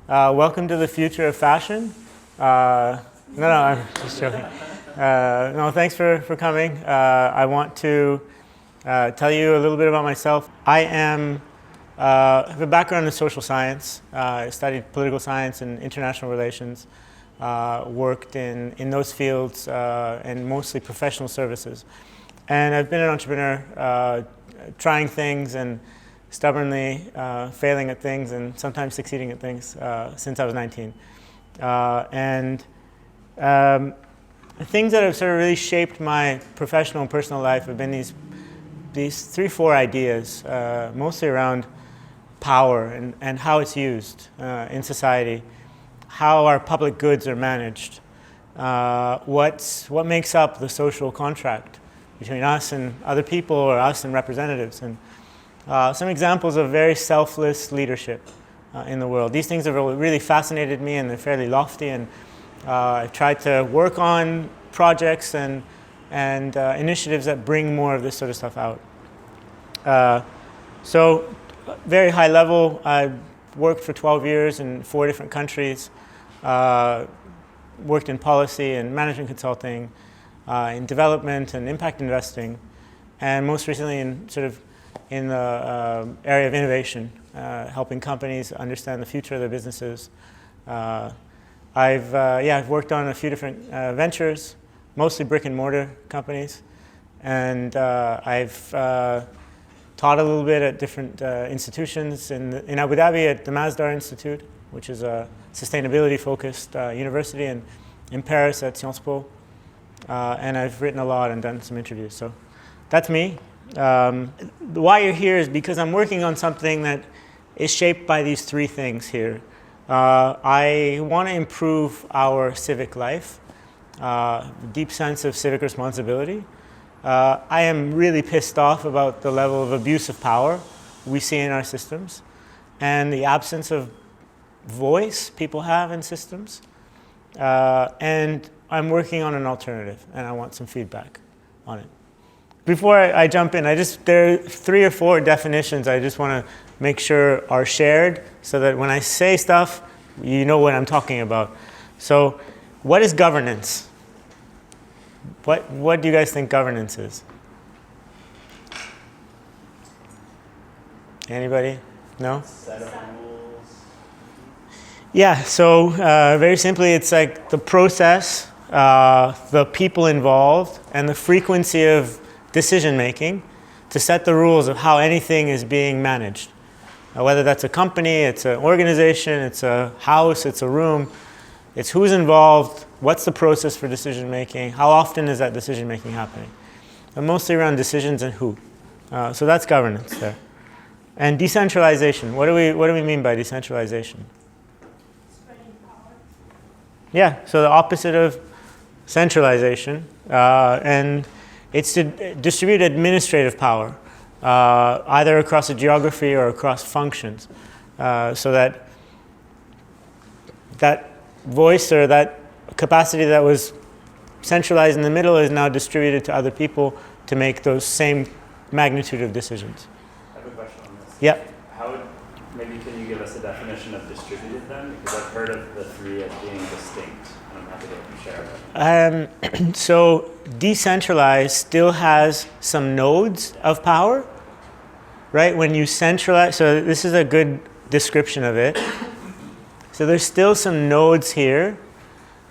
Welcome to the future of fashion. No, I'm just joking. No, thanks for coming. I want to tell you a little bit about myself. I have a background in social science. I studied political science and international relations. Worked in those fields and mostly professional services. And I've been an entrepreneur, trying things and stubbornly failing at things and sometimes succeeding at things since I was 19. The things that have sort of really shaped my professional and personal life have been these 3-4 ideas, mostly around power and how it's used in society, how our public goods are managed, what makes up the social contract between us and other people or us and representatives, and some examples of very selfless leadership in the world. These things have really fascinated me, and they're fairly lofty, and I've tried to work on projects and initiatives that bring more of this sort of stuff out. So, very high level, I worked for 12 years in 4 different countries, worked in policy and management consulting, in development and impact investing, and most recently in the area of innovation, helping companies understand the future of their businesses. I've worked on a few different ventures, mostly brick and mortar companies, and I've taught a little bit at different institutions in Abu Dhabi at the Masdar Institute, which is a sustainability-focused university, and in Paris at Sciences Po. And I've written a lot and done some interviews. So that's me. Why you're here is because I'm working on something that is shaped by these 3 things here. I want to improve our civic life, deep sense of civic responsibility. I am really pissed off about the level of abuse of power we see in our systems and the absence of voice people have in systems. And I'm working on an alternative, and I want some feedback on it. Before I jump in, there are 3 or 4 definitions I just want to make sure are shared so that when I say stuff, you know what I'm talking about. So, what is governance? What do you guys think governance is? Anybody? No? Set of rules. Yeah, so very simply, it's like the process, the people involved, and the frequency of decision making to set the rules of how anything is being managed. Whether that's a company, it's an organization, it's a house, it's a room, it's who's involved, what's the process for decision making, how often is that decision making happening. And mostly around decisions and who. So that's governance there. And decentralization, what do we mean by decentralization? Spreading power. Yeah, so the opposite of centralization, and it's to distribute administrative power, either across a geography or across functions, so that voice or that capacity that was centralized in the middle is now distributed to other people to make those same magnitude of decisions. I have a question on this. Yep. Maybe can you give us a definition of distributed then? Because I've heard of the 3 as being distinct, and I'm happy that you share it. So decentralized still has some nodes of power, right? When you centralize, so this is a good description of it. So there's still some nodes here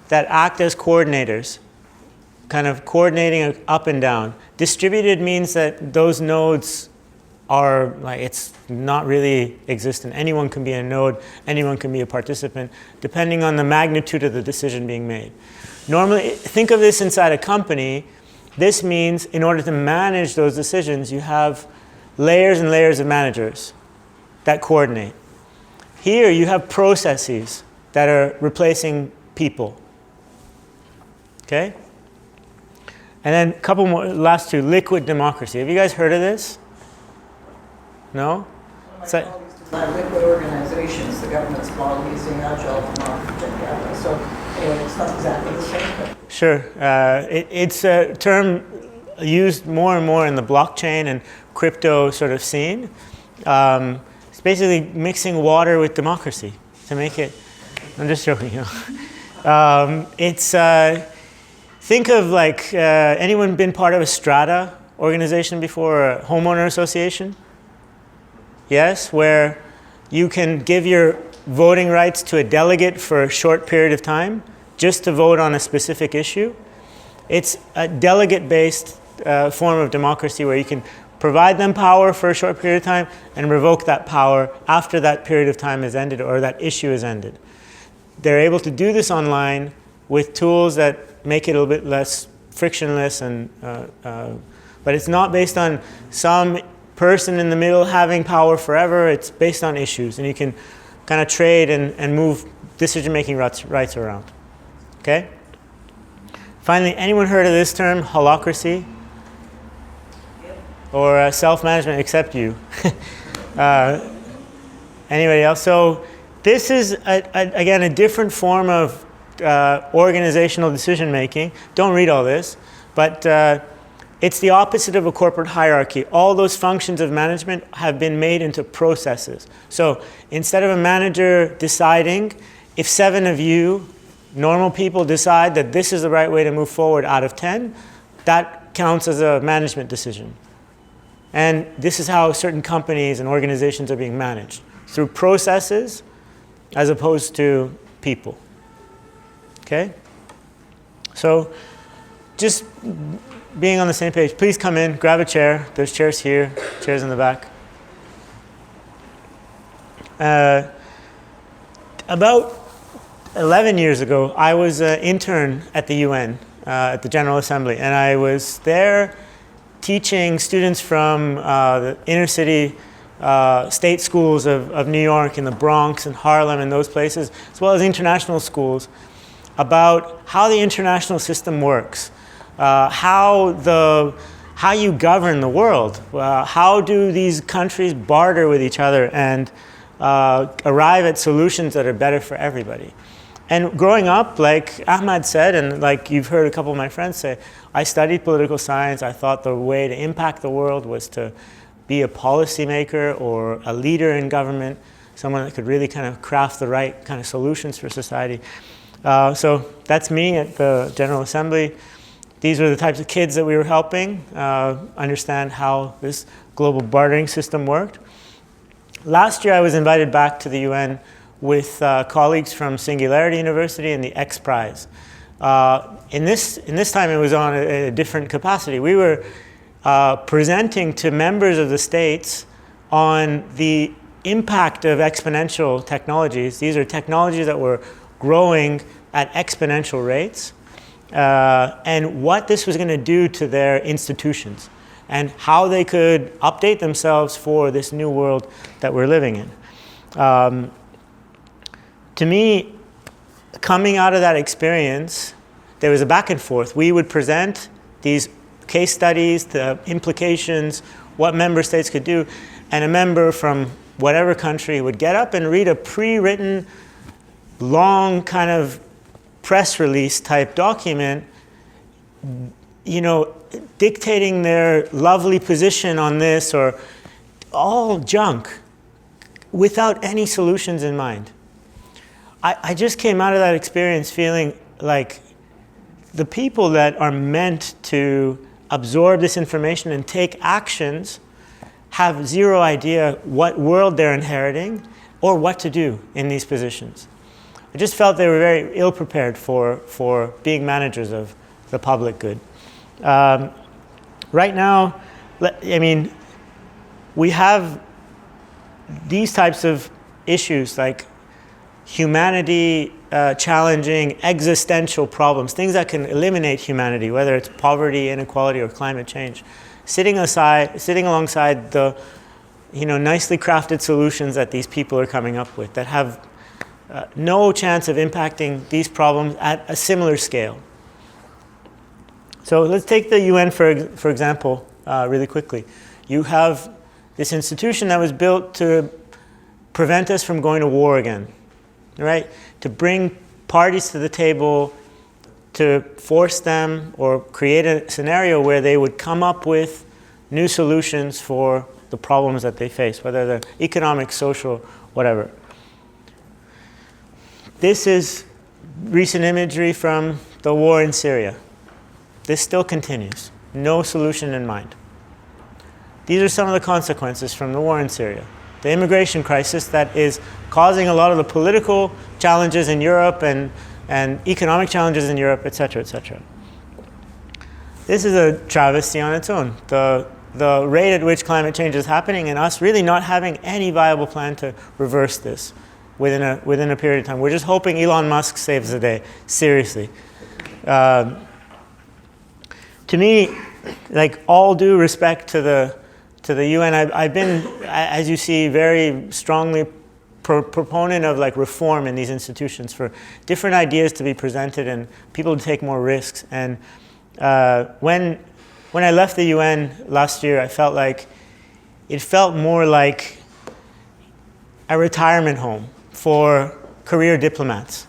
that act as coordinators, kind of coordinating up and down. Distributed means that those nodes are like, it's not really existent. Anyone can be a node, anyone can be a participant, depending on the magnitude of the decision being made. Normally, think of this inside a company. This means in order to manage those decisions, you have layers and layers of managers that coordinate. Here, you have processes that are replacing people. Okay? And then a couple more, last 2, liquid democracy. Have you guys heard of this? No? Liquid organizations, the government's model using agile democracy. So anyway, it's not exactly the same thing. Sure. It's a term used more and more in the blockchain and crypto sort of scene. It's basically mixing water with democracy to make it I'm just joking. You know. Think of like, anyone been part of a strata organization before, or a homeowner association? Yes, where you can give your voting rights to a delegate for a short period of time just to vote on a specific issue. It's a delegate-based form of democracy where you can provide them power for a short period of time and revoke that power after that period of time is ended or that issue is ended. They're able to do this online with tools that make it a little bit less frictionless, but it's not based on some person in the middle having power forever. It's based on issues, and you can kind of trade and move decision-making rights around. Okay? Finally, anyone heard of this term, holacracy? Or self-management except you? Anybody else? So this is, again, a different form of organizational decision-making. Don't read all this, but it's the opposite of a corporate hierarchy. All those functions of management have been made into processes. So instead of a manager deciding, if 7 of you, normal people, decide that this is the right way to move forward out of 10, that counts as a management decision. And this is how certain companies and organizations are being managed, through processes as opposed to people. Okay? So just being on the same page, please come in, grab a chair. There's chairs here, chairs in the back. About 11 years ago, I was an intern at the UN, at the General Assembly, and I was there teaching students from the inner city state schools of New York and the Bronx and Harlem and those places, as well as international schools, about how the international system works, how you govern the world, how do these countries barter with each other and arrive at solutions that are better for everybody. And growing up, like Ahmad said, and like you've heard a couple of my friends say, I studied political science. I thought the way to impact the world was to be a policymaker or a leader in government, someone that could really kind of craft the right kind of solutions for society. So that's me at the General Assembly. These were the types of kids that we were helping understand how this global bartering system worked. Last year, I was invited back to the UN with colleagues from Singularity University and the X Prize. In this time, it was on a different capacity. We were presenting to members of the states on the impact of exponential technologies. These are technologies that were growing at exponential rates, and what this was going to do to their institutions and how they could update themselves for this new world that we're living in. To me, coming out of that experience, there was a back and forth. We would present these case studies, the implications, what member states could do, and a member from whatever country would get up and read a pre-written, long kind of press release type document, you know, dictating their lovely position on this, or all junk, without any solutions in mind. I just came out of that experience feeling like the people that are meant to absorb this information and take actions have zero idea what world they're inheriting or what to do in these positions. I just felt they were very ill prepared for being managers of the public good. Right now, I mean, we have these types of issues like humanity challenging existential problems, things that can eliminate humanity, whether it's poverty, inequality, or climate change, sitting alongside the nicely crafted solutions that these people are coming up with that have no chance of impacting these problems at a similar scale. So let's take the UN for example really quickly. You have this institution that was built to prevent us from going to war again. Right? To bring parties to the table, to force them or create a scenario where they would come up with new solutions for the problems that they face, whether they're economic, social, whatever. This is recent imagery from the war in Syria. This still continues. No solution in mind. These are some of the consequences from the war in Syria. The immigration crisis that is causing a lot of the political challenges in Europe and economic challenges in Europe, etc., etc. This is a travesty on its own. The rate at which climate change is happening and us really not having any viable plan to reverse this within a period of time. We're just hoping Elon Musk saves the day. Seriously. To me, like, all due respect to the UN, I've been, as you see, very strongly proponent of like reform in these institutions for different ideas to be presented and people to take more risks. And when I left the UN last year, I felt like it felt more like a retirement home for career diplomats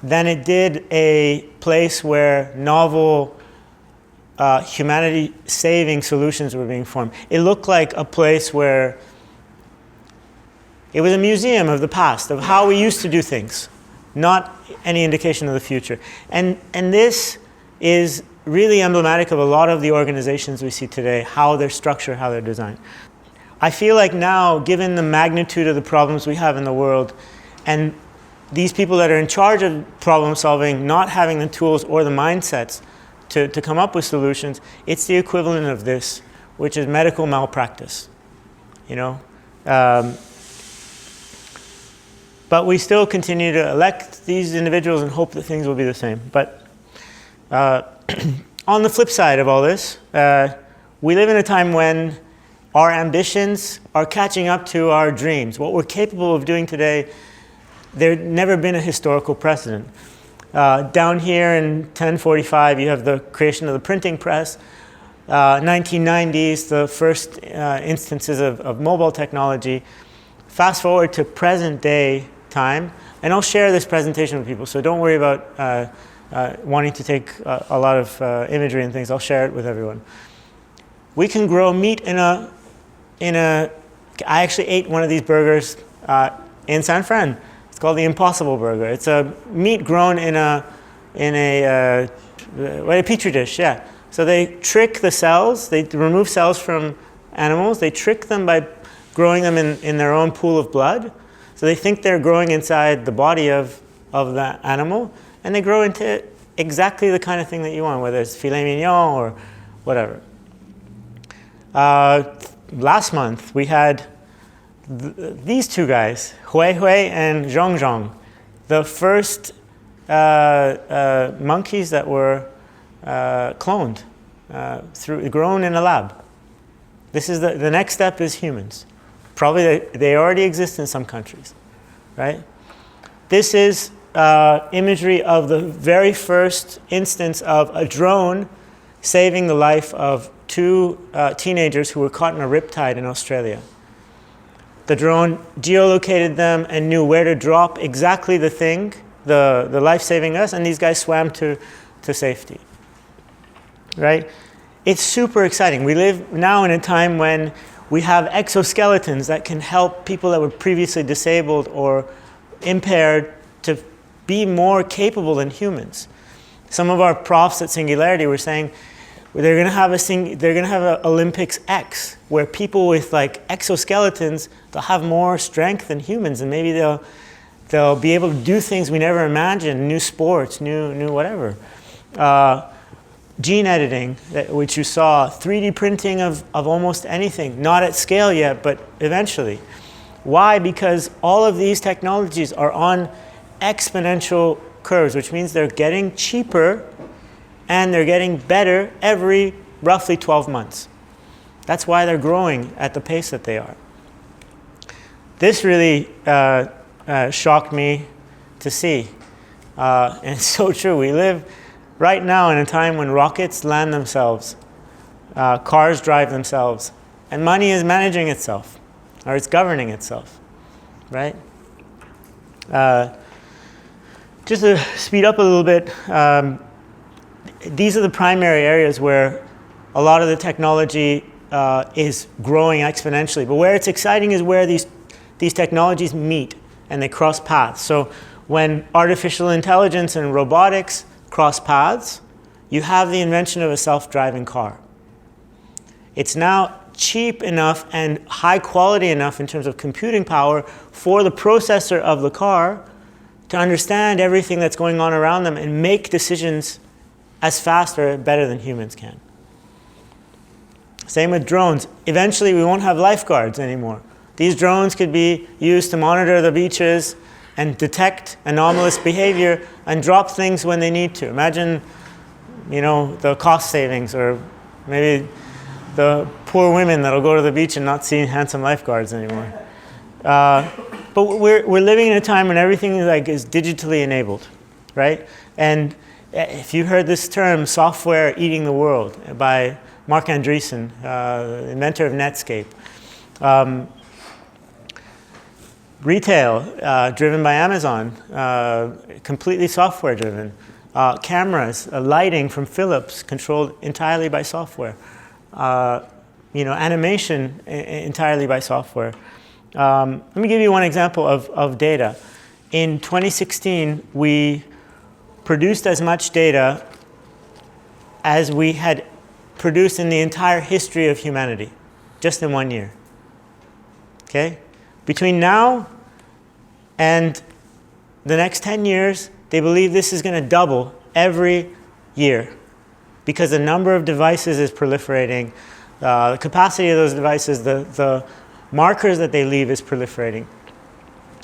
than it did a place where novel humanity-saving solutions were being formed. It looked like a place where it was a museum of the past, of how we used to do things, not any indication of the future. And this is really emblematic of a lot of the organizations we see today, how they're structured, how they're designed. I feel like now, given the magnitude of the problems we have in the world, and these people that are in charge of problem solving not having the tools or the mindsets to come up with solutions, it's the equivalent of this, which is medical malpractice, you know? But we still continue to elect these individuals and hope that things will be the same. But on the flip side of all this, we live in a time when our ambitions are catching up to our dreams. What we're capable of doing today, there's never been a historical precedent. Down here in 1045, you have the creation of the printing press. 1990s, the first instances of mobile technology. Fast forward to present day time, and I'll share this presentation with people, so don't worry about wanting to take a lot of imagery and things. I'll share it with everyone. We can grow meat I actually ate one of these burgers in San Fran. It's called the Impossible Burger. It's a meat grown in a petri dish, yeah. So they trick the cells, they remove cells from animals, they trick them by growing them in their own pool of blood. So they think they're growing inside the body of the animal, and they grow into exactly the kind of thing that you want, whether it's filet mignon or whatever. Last month, we had these two guys, Hui Hui and Zhong Zhong, the first monkeys that were cloned, grown in a lab. This is the next step is humans. Probably they already exist in some countries, right? This is imagery of the very first instance of a drone saving the life of two teenagers who were caught in a riptide in Australia. The drone geolocated them and knew where to drop exactly the thing, the life saving us, and these guys swam to safety, right? It's super exciting. We live now in a time when we have exoskeletons that can help people that were previously disabled or impaired to be more capable than humans. Some of our profs at Singularity were saying they're going to have an Olympics X, where people with like exoskeletons, they'll have more strength than humans, and maybe they'll be able to do things we never imagined, new sports, new whatever. Gene editing, which you saw, 3D printing of almost anything, not at scale yet, but eventually. Why? Because all of these technologies are on exponential curves, which means they're getting cheaper and they're getting better every roughly 12 months. That's why they're growing at the pace that they are. This really shocked me to see. And it's so true. We live right now in a time when rockets land themselves, cars drive themselves, and money is managing itself, or it's governing itself, right? Just to speed up a little bit, these are the primary areas where a lot of the technology is growing exponentially. But where it's exciting is where these technologies meet and they cross paths. So when artificial intelligence and robotics cross paths, you have the invention of a self-driving car. It's now cheap enough and high quality enough in terms of computing power for the processor of the car to understand everything that's going on around them and make decisions as fast or better than humans can. Same with drones. Eventually, we won't have lifeguards anymore. These drones could be used to monitor the beaches and detect anomalous behavior and drop things when they need to. Imagine, the cost savings, or maybe the poor women that'll go to the beach and not see handsome lifeguards anymore. But we're living in a time when everything is digitally enabled, right? And if you heard this term, software eating the world, by Mark Andreessen, inventor of Netscape. Retail, driven by Amazon, completely software driven. Cameras, lighting from Philips, controlled entirely by software. Animation entirely by software. Let me give you one example of data. In 2016, we produced as much data as we had produced in the entire history of humanity, just in 1 year. Okay? Between now and the next 10 years, they believe this is going to double every year because the number of devices is proliferating. The capacity of those devices, the markers that they leave is proliferating.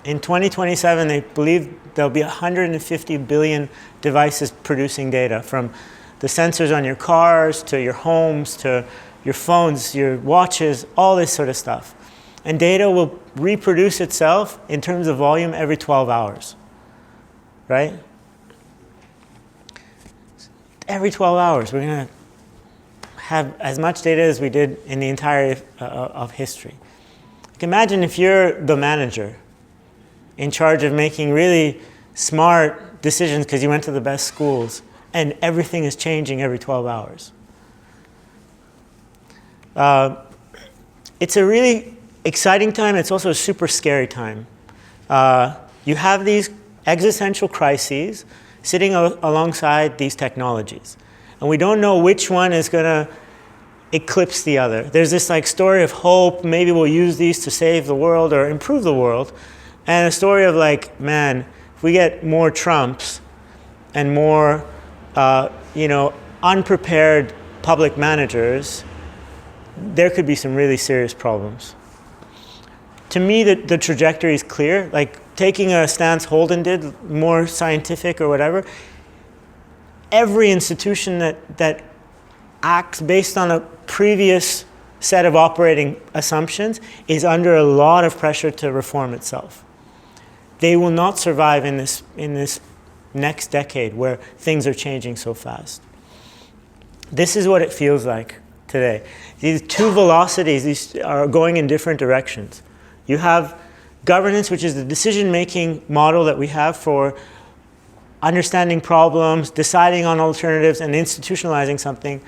In 2027, they believe there'll be 150 billion devices producing data, from the sensors on your cars to your homes to your phones, your watches, all this sort of stuff. And data will reproduce itself in terms of volume every 12 hours, right? Every 12 hours, we're going to have as much data as we did in the entirety of history. Imagine if you're the manager in charge of making really smart decisions because you went to the best schools, and everything is changing every 12 hours. It's a really exciting time. It's also a super scary time. You have these existential crises sitting alongside these technologies, and we don't know which one is going to eclipse the other. There's this story of hope, maybe we'll use these to save the world or improve the world, and a story of man, if we get more Trumps and more unprepared public managers, there could be some really serious problems. To me, the trajectory is clear. Taking a stance Holden did, more scientific or whatever, every institution that acts based on a previous set of operating assumptions is under a lot of pressure to reform itself. They will not survive in this next decade where things are changing so fast. This is what it feels like today. These two velocities, these are going in different directions. You have governance, which is the decision-making model that we have for understanding problems, deciding on alternatives, and institutionalizing something,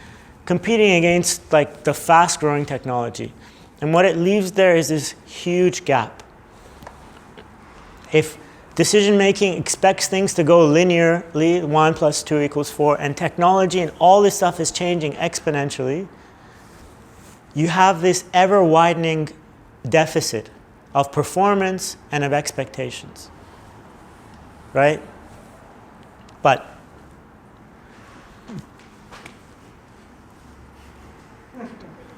competing against the fast-growing technology. And what it leaves there is this huge gap. If decision-making expects things to go linearly, 1 + 2 = 4, and technology and all this stuff is changing exponentially, you have this ever-widening deficit of performance and of expectations, right? But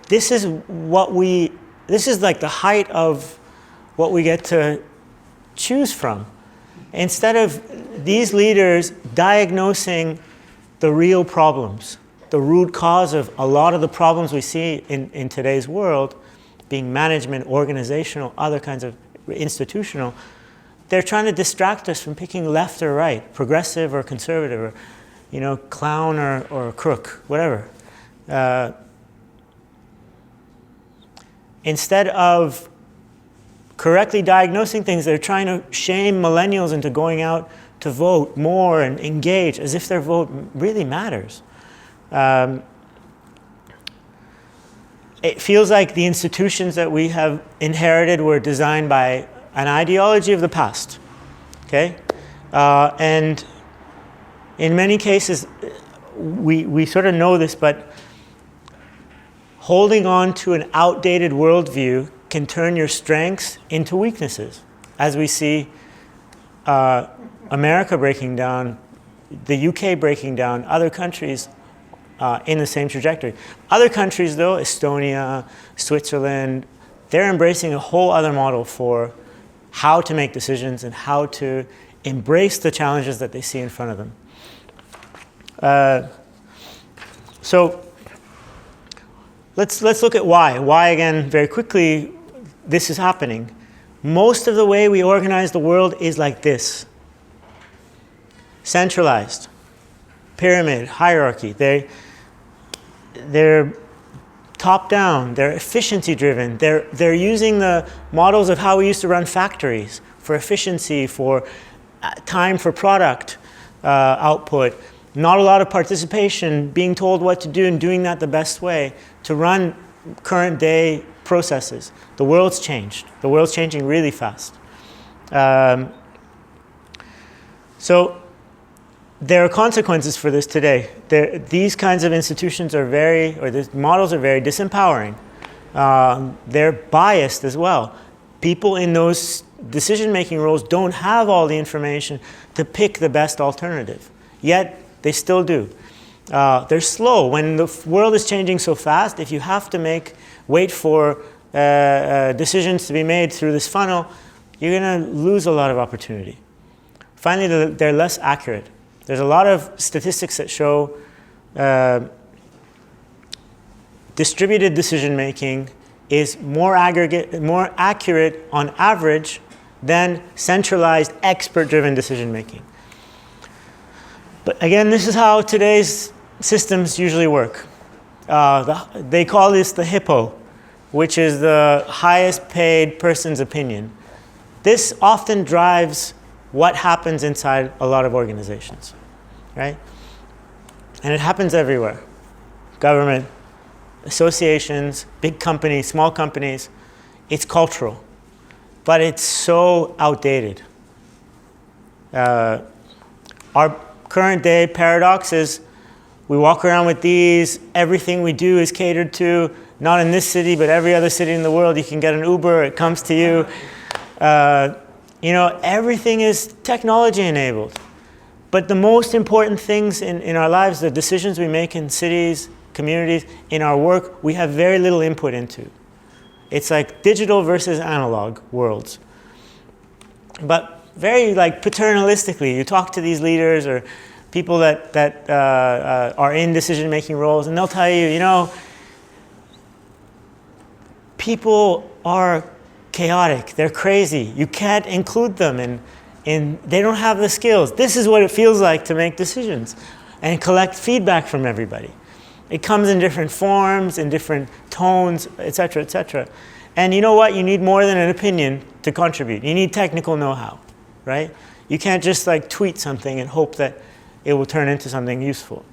this is the height of what we get to choose from. Instead of these leaders diagnosing the real problems, the root cause of a lot of the problems we see in today's world, being management, organizational, other kinds of institutional, they're trying to distract us from picking left or right, progressive or conservative, or clown or crook, whatever. Instead of correctly diagnosing things, they're trying to shame millennials into going out to vote more and engage as if their vote really matters. It feels like the institutions that we have inherited were designed by an ideology of the past, okay? And in many cases, we sort of know this, but holding on to an outdated worldview can turn your strengths into weaknesses, as we see America breaking down, the UK breaking down, other countries in the same trajectory. Other countries, though, Estonia, Switzerland, they're embracing a whole other model for how to make decisions and how to embrace the challenges that they see in front of them. So let's look at why. Why, again, very quickly, this is happening. Most of the way we organize the world is like this. Centralized, pyramid, hierarchy. They're top-down, they're efficiency-driven. They're using the models of how we used to run factories for efficiency, for time for product output. Not a lot of participation, being told what to do and doing that the best way to run current day processes. The world's changed. The world's changing really fast. So there are consequences for this today. These kinds of institutions are these models are very disempowering. They're biased as well. People in those decision-making roles don't have all the information to pick the best alternative, yet they still do. They're slow. When the world is changing so fast, if you have to wait for decisions to be made through this funnel, you're going to lose a lot of opportunity. Finally, they're less accurate. There's a lot of statistics that show distributed decision-making is more accurate on average than centralized, expert-driven decision-making. But again, this is how today's systems usually work. They call this the hippo, which is the highest paid person's opinion. This often drives what happens inside a lot of organizations, right? And it happens everywhere. Government, associations, big companies, small companies. It's cultural, but it's so outdated. Our current day paradox is we walk around with these, everything we do is catered to, not in this city, but every other city in the world. You can get an Uber, it comes to you. Everything is technology enabled. But the most important things in our lives, the decisions we make in cities, communities, in our work, we have very little input into. It's like digital versus analog worlds. But very paternalistically, you talk to these leaders or people that are in decision-making roles, and they'll tell you, people are chaotic, they're crazy. You can't include them, and they don't have the skills. This is what it feels like to make decisions and collect feedback from everybody. It comes in different forms, in different tones, et cetera, et cetera. And you know what? You need more than an opinion to contribute. You need technical know-how, right? You can't just tweet something and hope that it will turn into something useful.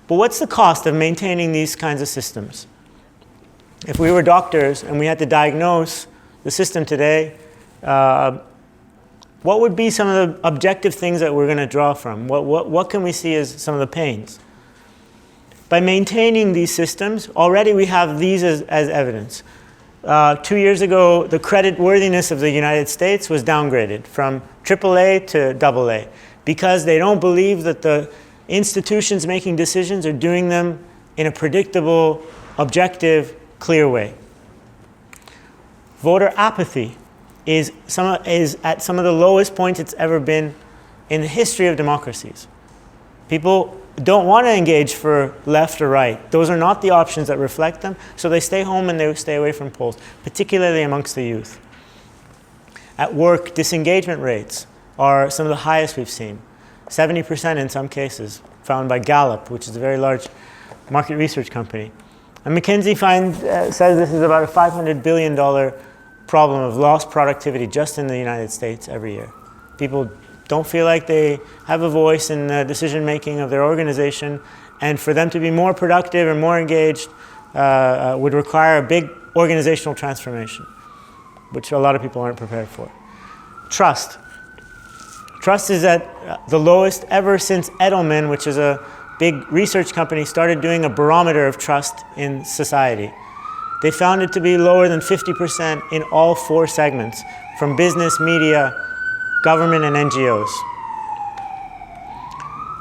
But what's the cost of maintaining these kinds of systems? If we were doctors and we had to diagnose the system today, what would be some of the objective things that we're going to draw from? What can we see as some of the pains? By maintaining these systems, already we have these as evidence. 2 years ago, the credit worthiness of the United States was downgraded from AAA to AA because they don't believe that the institutions making decisions are doing them in a predictable, objective, clear way. Voter apathy is at some of the lowest points it's ever been in the history of democracies. People don't want to engage for left or right. Those are not the options that reflect them, so they stay home and they stay away from polls, particularly amongst the youth. At work, disengagement rates are some of the highest we've seen. 70% in some cases, found by Gallup, which is a very large market research company. And McKinsey says this is about a $500 billion problem of lost productivity just in the United States every year. People don't feel like they have a voice in the decision-making of their organization, and for them to be more productive and more engaged would require a big organizational transformation, which a lot of people aren't prepared for. Trust. Trust is at the lowest ever since Edelman, which is a big research company, started doing a barometer of trust in society. They found it to be lower than 50% in all 4 segments, from business, media, government, and NGOs.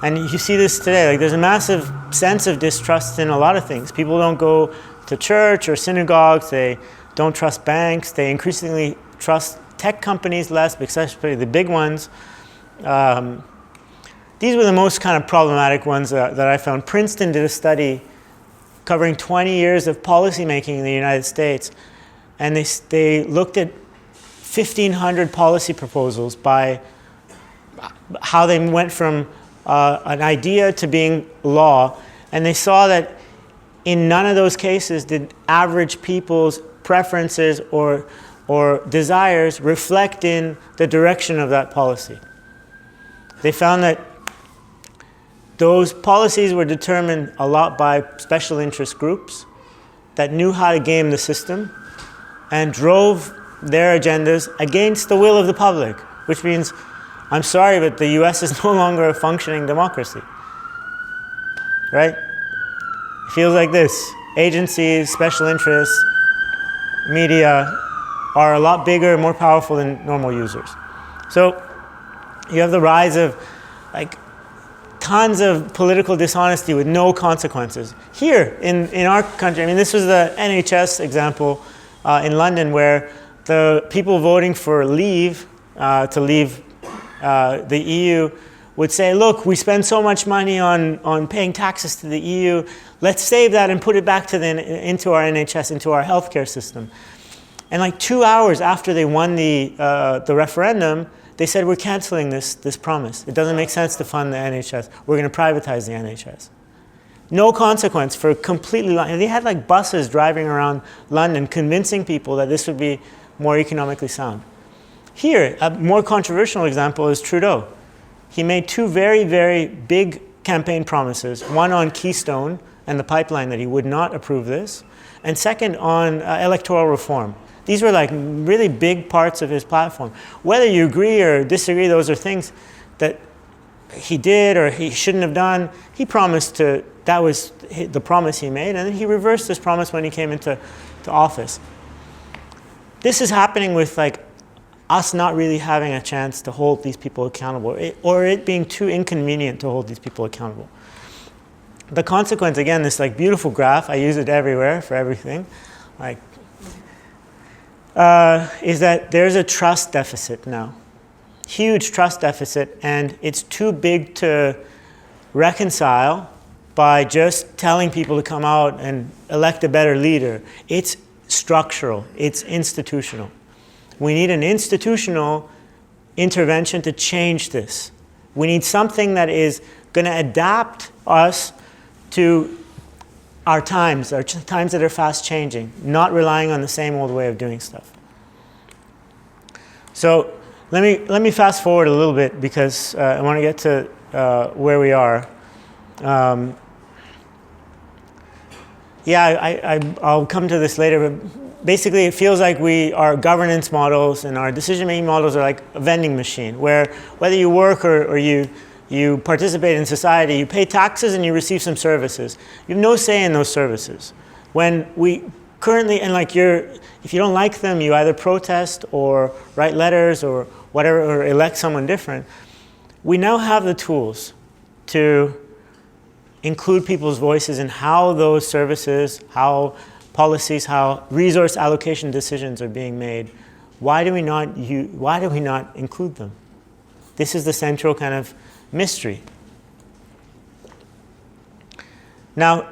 And you see this today. Like, there's a massive sense of distrust in a lot of things. People don't go to church or synagogues. They don't trust banks. They increasingly trust tech companies less, especially the big ones. These were the most kind of problematic ones that I found. Princeton did a study covering 20 years of policymaking in the United States. And they looked at 1,500 policy proposals by how they went from an idea to being law. And they saw that in none of those cases did average people's preferences or desires reflect in the direction of that policy. They found that those policies were determined a lot by special interest groups that knew how to game the system and drove their agendas against the will of the public, which means, I'm sorry, but the US is no longer a functioning democracy. Right? It feels like this. Agencies, special interests, media are a lot bigger and more powerful than normal users. So you have the rise of like tons of political dishonesty with no consequences. Here in our country, I mean, this was the NHS example in London, where the people voting for leave to leave the EU would say, look, we spend so much money on paying taxes to the EU, let's save that and put it back to into our NHS, into our healthcare system. And like 2 hours after they won the referendum, they said, we're canceling this promise. It doesn't make sense to fund the NHS. We're going to privatize the NHS. No consequence for completely lying. They had like buses driving around London convincing people that this would be more economically sound. Here, a more controversial example is Trudeau. He made 2 very, very big campaign promises, one on Keystone and the pipeline, that he would not approve this, and second on electoral reform. These were like really big parts of his platform. Whether you agree or disagree, those are things that he did or he shouldn't have done. He promised to, that was the promise he made, and then he reversed this promise when he came into office. This is happening with like us not really having a chance to hold these people accountable, or it being too inconvenient to hold these people accountable. The consequence, again, this like beautiful graph, I use it everywhere for everything, like, is that there's a trust deficit now. Huge trust deficit, and it's too big to reconcile by just telling people to come out and elect a better leader. It's structural, it's institutional. We need an institutional intervention to change this. We need something that is going to adapt us to our times that are fast changing, not relying on the same old way of doing stuff. So let me fast forward a little bit, because I want to get to where we are. I'll come to this later, but basically it feels like our governance models and our decision-making models are like a vending machine, where whether you work or you participate in society, you pay taxes and you receive some services. You have no say in those services. When we currently, and like if you don't like them, you either protest or write letters or whatever, or elect someone different. We now have the tools to include people's voices in how those services, how policies, how resource allocation decisions are being made. Why do we not include them? This is the central kind of mystery. Now,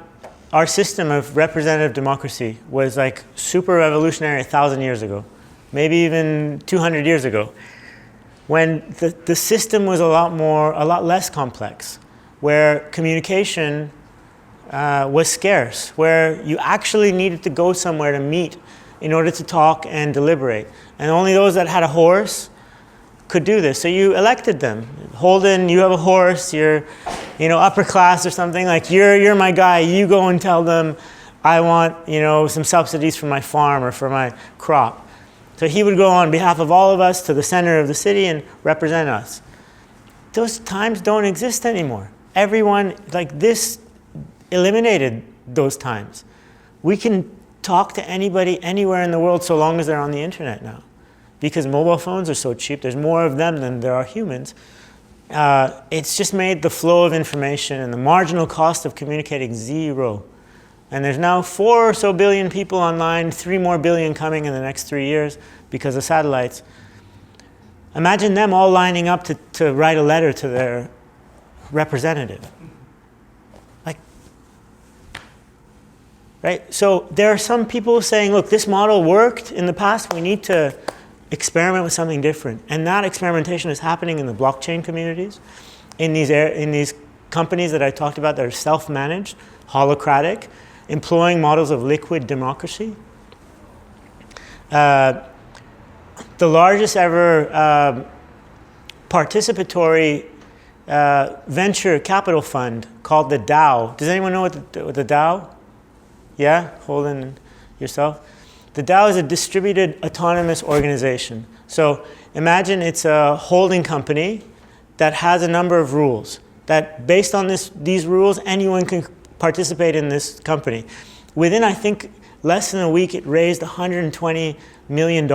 our system of representative democracy was like super revolutionary 1,000 years ago, maybe even 200 years ago, when the system was a lot less complex, where communication was scarce, where you actually needed to go somewhere to meet in order to talk and deliberate. And only those that had a horse could do this. So you elected them. Holden, you have a horse, you're upper class or something, like you're my guy, you go and tell them I want some subsidies for my farm or for my crop. So he would go on behalf of all of us to the center of the city and represent us. those times don't exist anymore. Everyone, like this, eliminated those times. We can talk to anybody anywhere in the world so long as they're on the internet now. Because mobile phones are so cheap, there's more of them than there are humans. It's just made the flow of information and the marginal cost of communicating zero. And there's now 4 or so billion people online, 3 more billion coming in the next 3 years because of satellites. Imagine them all lining up to write a letter to their representative. Like, right? So there are some people saying, look, this model worked in the past, we need to experiment with something different. And that experimentation is happening in the blockchain communities, in these companies that I talked about that are self-managed, holocratic, employing models of liquid democracy. The largest ever participatory venture capital fund called the DAO. Does anyone know what the DAO? Yeah? Holden, yourself? The DAO is a distributed autonomous organization. So imagine it's a holding company that has a number of rules, that based on these rules, anyone can participate in this company. Within, I think, less than a week, it raised $120 million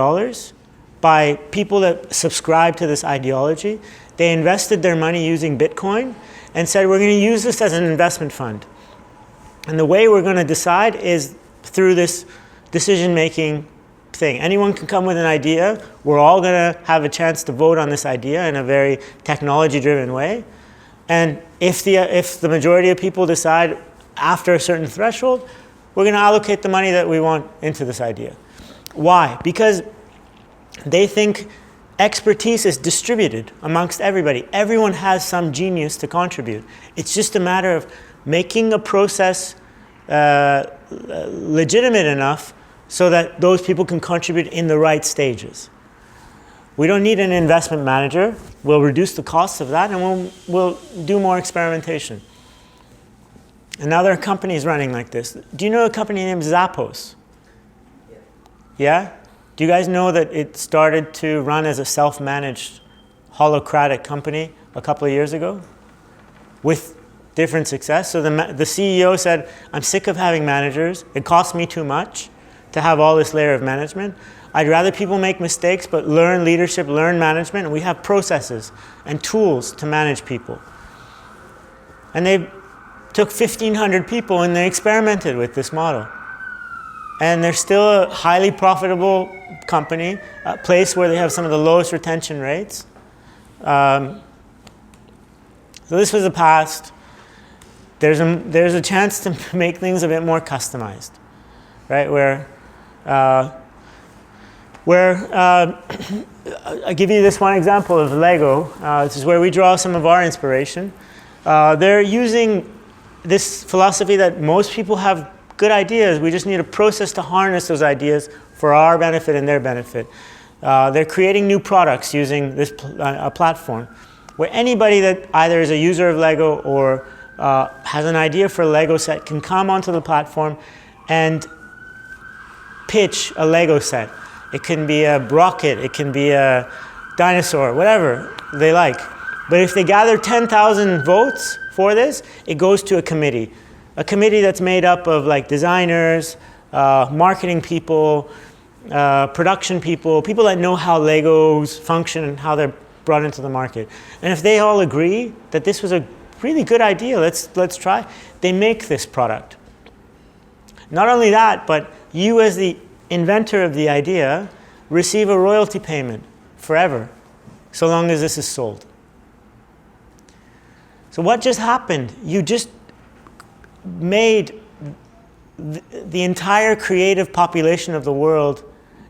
by people that subscribe to this ideology. They invested their money using Bitcoin and said, we're going to use this as an investment fund. And the way we're going to decide is through this decision-making thing. Anyone can come with an idea. We're all going to have a chance to vote on this idea in a very technology-driven way. And if the majority of people decide after a certain threshold, we're going to allocate the money that we want into this idea. Why? Because they think expertise is distributed amongst everybody. Everyone has some genius to contribute. It's just a matter of making a process legitimate enough so that those people can contribute in the right stages. We don't need an investment manager. We'll reduce the costs of that, and we'll do more experimentation. And now there are companies running like this. Do you know a company named Zappos? Yeah? Do you guys know that it started to run as a self-managed holocratic company a couple of years ago with different success? So the CEO said, I'm sick of having managers. It costs me too much to have all this layer of management. I'd rather people make mistakes, but learn leadership, learn management, and we have processes and tools to manage people. And they took 1,500 people and they experimented with this model. And they're still a highly profitable company, a place where they have some of the lowest retention rates. So this was the past. There's a chance to make things a bit more customized, right? I'll give you this one example of Lego. This is where we draw some of our inspiration. They're using this philosophy that most people have good ideas. We just need a process to harness those ideas for our benefit and their benefit. They're creating new products using this platform where anybody that either is a user of Lego or has an idea for a Lego set can come onto the platform and pitch a Lego set. It can be a rocket, it can be a dinosaur, whatever they like. But if they gather 10,000 votes for this, it goes to a committee that's made up of like designers, marketing people, production people that know how Legos function and how they're brought into the market. And if they all agree that this was a really good idea, let's try, they make this product. Not only that, but you as the inventor of the idea receive a royalty payment forever, so long as this is sold. So what just happened? You just made the entire creative population of the world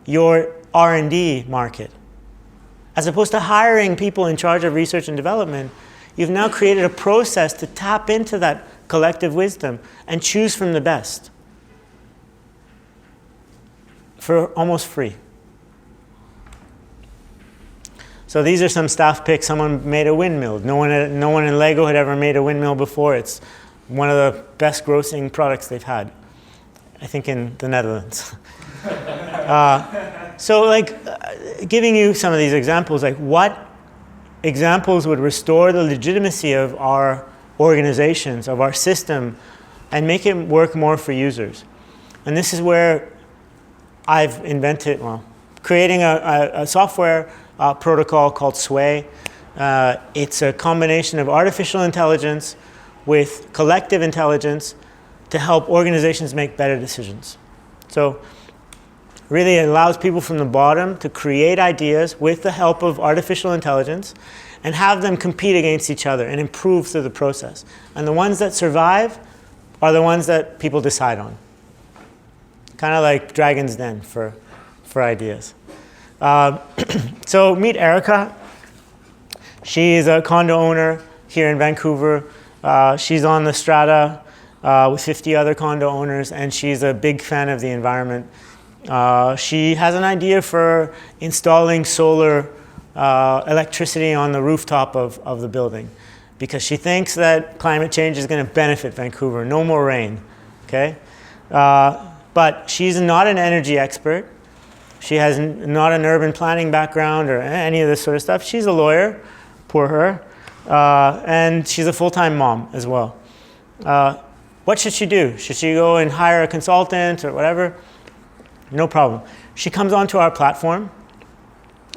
your R&D market. As opposed to hiring people in charge of research and development, you've now created a process to tap into that collective wisdom and choose from the best for almost free. So these are some staff picks. Someone made a windmill. No one in Lego had ever made a windmill before. It's one of the best grossing products they've had, I think, in the Netherlands. So giving you some of these examples, like what examples would restore the legitimacy of our organizations, of our system, and make it work more for users. And this is where I've invented, creating a software protocol called Sway. It's a combination of artificial intelligence with collective intelligence to help organizations make better decisions. So really it allows people from the bottom to create ideas with the help of artificial intelligence and have them compete against each other and improve through the process. And the ones that survive are the ones that people decide on. Kind of like Dragon's Den for ideas. So meet Erica. She's a condo owner here in Vancouver. She's on the strata with 50 other condo owners, and she's a big fan of the environment. She has an idea for installing solar electricity on the rooftop of the building because she thinks that climate change is going to benefit Vancouver. No more rain, okay? But she's not an energy expert. She has not an urban planning background or any of this sort of stuff. She's a lawyer, poor her, and she's a full-time mom as well. What should she do? Should she go and hire a consultant or whatever? No problem. She comes onto our platform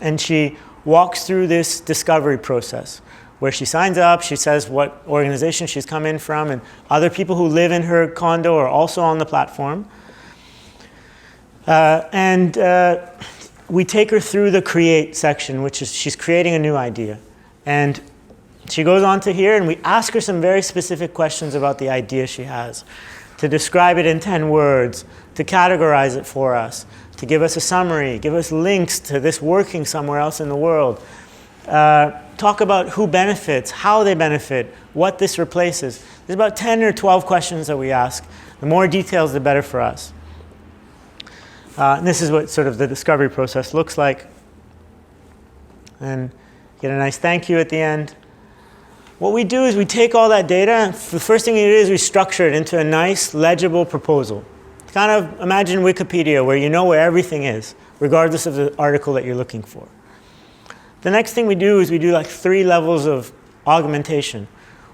and she walks through this discovery process where she signs up, she says what organization she's come in from, and other people who live in her condo are also on the platform. We take her through the create section, which is she's creating a new idea. And she goes on to here and we ask her some very specific questions about the idea she has, to describe it in 10 words, to categorize it for us, to give us a summary, give us links to this working somewhere else in the world, talk about who benefits, how they benefit, what this replaces. There's about 10 or 12 questions that we ask. The more details, the better for us. And this is what sort of the discovery process looks like. And get a nice thank you at the end. What we do is we take all that data, the first thing we do is we structure it into a nice, legible proposal. Kind of imagine Wikipedia, where you know where everything is, regardless of the article that you're looking for. The next thing we do is we do like 3 levels of augmentation.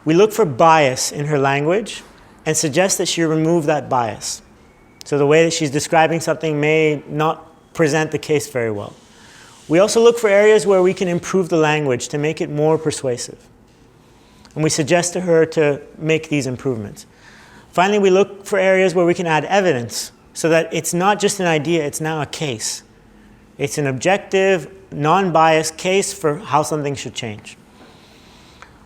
We look for bias in her language and suggest that she remove that bias. So the way that she's describing something may not present the case very well. We also look for areas where we can improve the language to make it more persuasive. And we suggest to her to make these improvements. Finally, we look for areas where we can add evidence so that it's not just an idea, it's now a case. It's an objective, non-biased case for how something should change.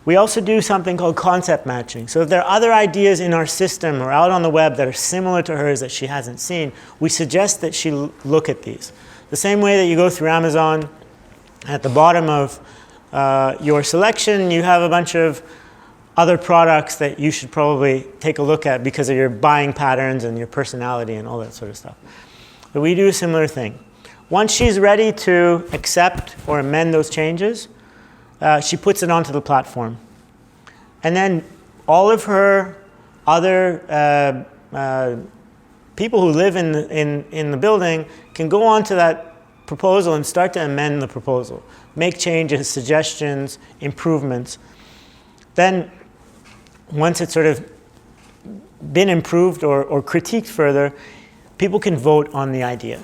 We also do something called concept matching. So if there are other ideas in our system or out on the web that are similar to hers that she hasn't seen, we suggest that she look at these. The same way that you go through Amazon, at the bottom of your selection, you have a bunch of other products that you should probably take a look at because of your buying patterns and your personality and all that sort of stuff. But we do a similar thing. Once she's ready to accept or amend those changes, she puts it onto the platform. And then all of her other people who live in the building can go onto that proposal and start to amend the proposal, make changes, suggestions, improvements. Then once it's sort of been improved or critiqued further, people can vote on the idea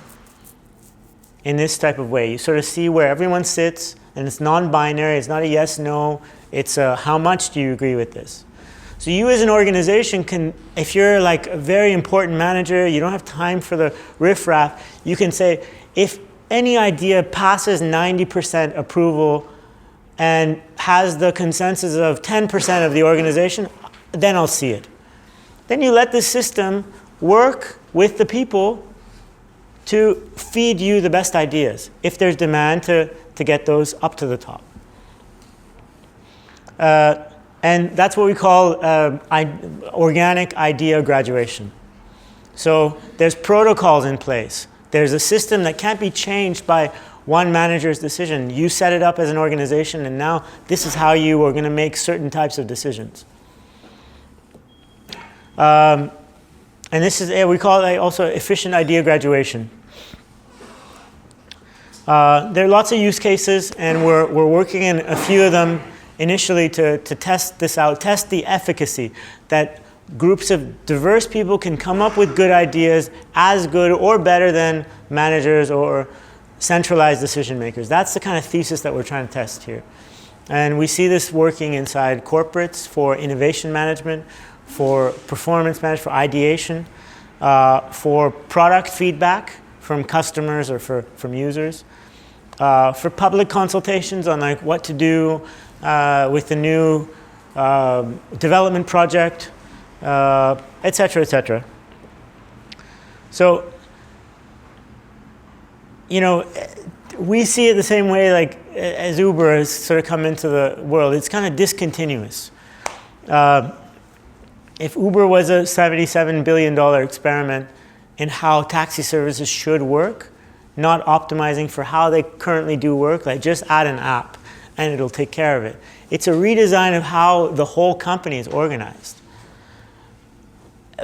in this type of way. You sort of see where everyone sits, and it's non-binary. It's not a yes, no. It's a how much do you agree with this? So you as an organization can, if you're like a very important manager, you don't have time for the riffraff, you can say, if any idea passes 90% approval and has the consensus of 10% of the organization, then I'll see it. Then you let the system work with the people to feed you the best ideas, if there's demand to get those up to the top. And that's what we call organic idea graduation. So there's protocols in place. There's a system that can't be changed by one manager's decision. You set it up as an organization, and now this is how you are going to make certain types of decisions. And this is, we call it also efficient idea graduation. There are lots of use cases, and we're working in a few of them initially to test this out, test the efficacy that groups of diverse people can come up with good ideas as good or better than managers or centralized decision makers. That's the kind of thesis that we're trying to test here. And we see this working inside corporates for innovation management, for performance management, for ideation, for product feedback from customers or from users, for public consultations on like what to do with the new development project, et cetera, et cetera. So, you know, we see it the same way like as Uber has sort of come into the world. It's kind of discontinuous. If Uber was a $77 billion experiment in how taxi services should work, not optimizing for how they currently do work, like just add an app and it'll take care of it. It's a redesign of how the whole company is organized.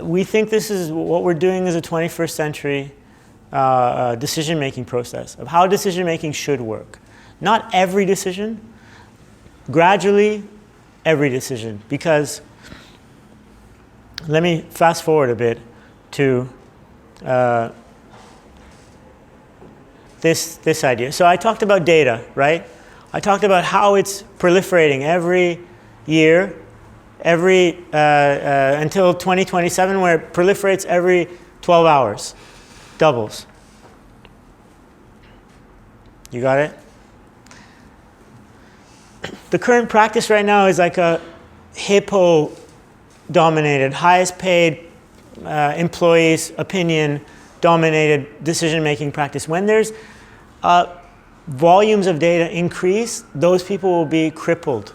We think this is what we're doing is a 21st century decision-making process of how decision-making should work. Not every decision, gradually every decision. Because, let me fast forward a bit to this idea. So I talked about data, right? I talked about how it's proliferating every year, until 2027, where it proliferates every 12 hours, doubles. You got it? The current practice right now is like a hippo-dominated, highest paid employees' opinion-dominated decision-making practice. When there's volumes of data increase, those people will be crippled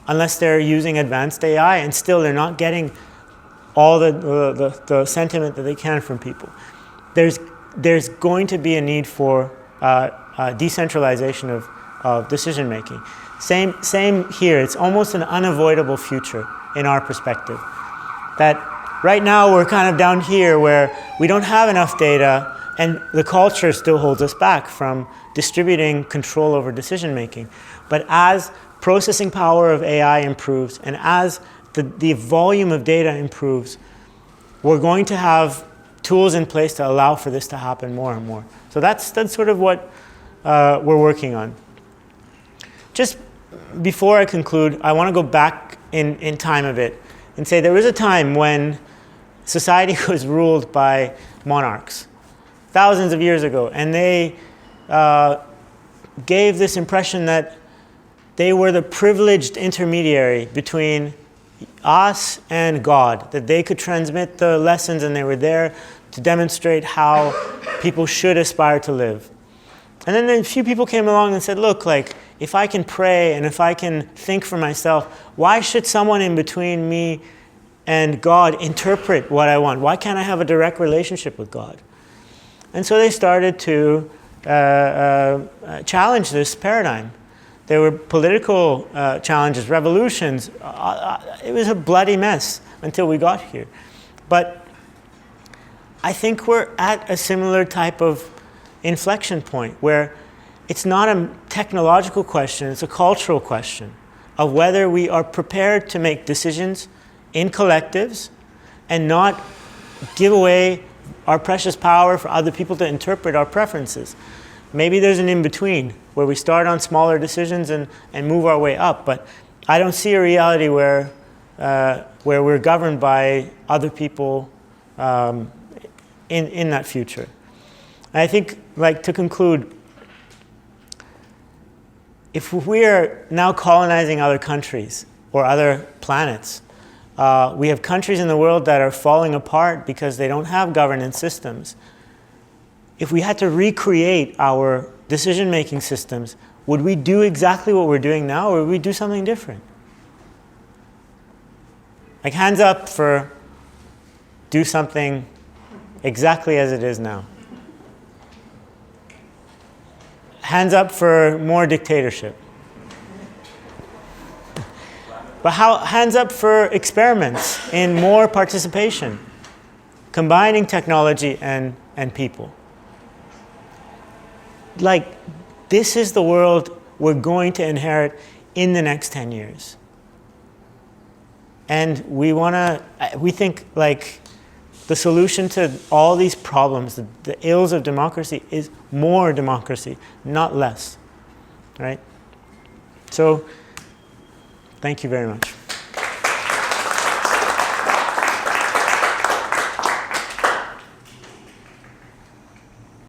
unless they're using advanced AI, and still they're not getting all the sentiment that they can from people. There's going to be a need for decentralization of decision making. Same here. It's almost an unavoidable future in our perspective. That right now we're kind of down here where we don't have enough data, and the culture still holds us back from distributing control over decision making. But as processing power of AI improves, and as the volume of data improves, we're going to have tools in place to allow for this to happen more and more. So that's sort of what we're working on. Just before I conclude, I want to go back in time a bit and say there was a time when society was ruled by monarchs, thousands of years ago, and they gave this impression that they were the privileged intermediary between us and God, that they could transmit the lessons and they were there to demonstrate how people should aspire to live. And then a few people came along and said, look, like, if I can pray and if I can think for myself, why should someone in between me and God interpret what I want? Why can't I have a direct relationship with God? And so they started to challenge this paradigm. There were political challenges, revolutions. It was a bloody mess until we got here. But I think we're at a similar type of inflection point where it's not a technological question, it's a cultural question of whether we are prepared to make decisions in collectives and not give away our precious power for other people to interpret our preferences. Maybe there's an in-between where we start on smaller decisions and move our way up, but I don't see a reality where we're governed by other people in that future. And I think, like, to conclude, if we are now colonizing other countries or other planets, we have countries in the world that are falling apart because they don't have governance systems. If we had to recreate our decision-making systems, would we do exactly what we're doing now, or would we do something different? Like, hands up for do something exactly as it is now. Hands up for more dictatorship. But hands up for experiments in more participation, combining technology and people. like, this is the world we're going to inherit in the next 10 years. And we think like the solution to all these problems, the ills of democracy, is more democracy, not less, right? So, thank you very much.